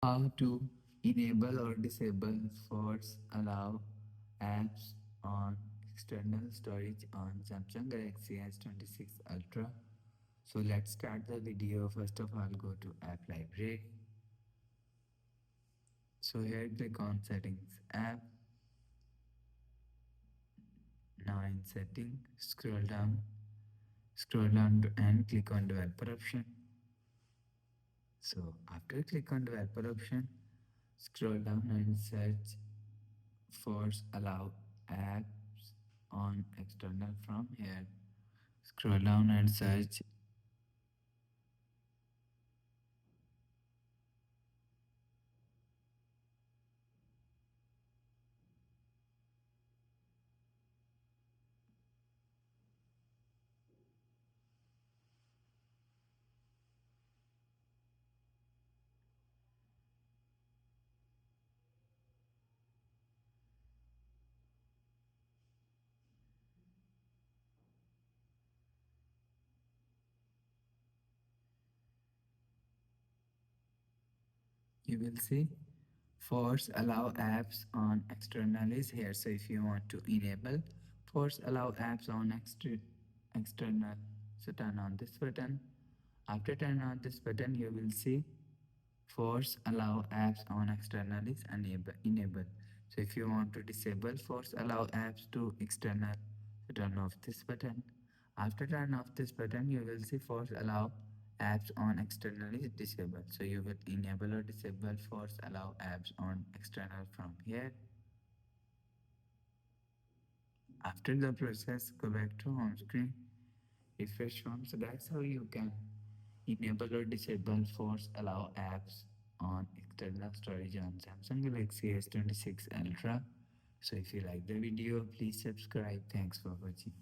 How to enable or disable force allow apps on external storage on Samsung Galaxy S26 Ultra. So let's start the video. First of all, go to app library. So here click on settings app. Now in setting, scroll down and click on developer option. So after click on developer option, scroll down and search force allow apps on external from here. Scroll down and search. You will see force allow apps on external is here. So if you want to enable force allow apps on external, so turn on this button. After turn on this button, you will see force allow apps on external is enable. So if you want to disable force allow apps to external, so turn off this button. After turn off this button, you will see force allow apps on external is disabled. So you will enable or disable force allow apps on external from here. After the process, go back to home screen, refresh home. So that's how you can enable or disable force allow apps on external storage on Samsung Galaxy S26 Ultra. So if you like the video, please subscribe. Thanks for watching.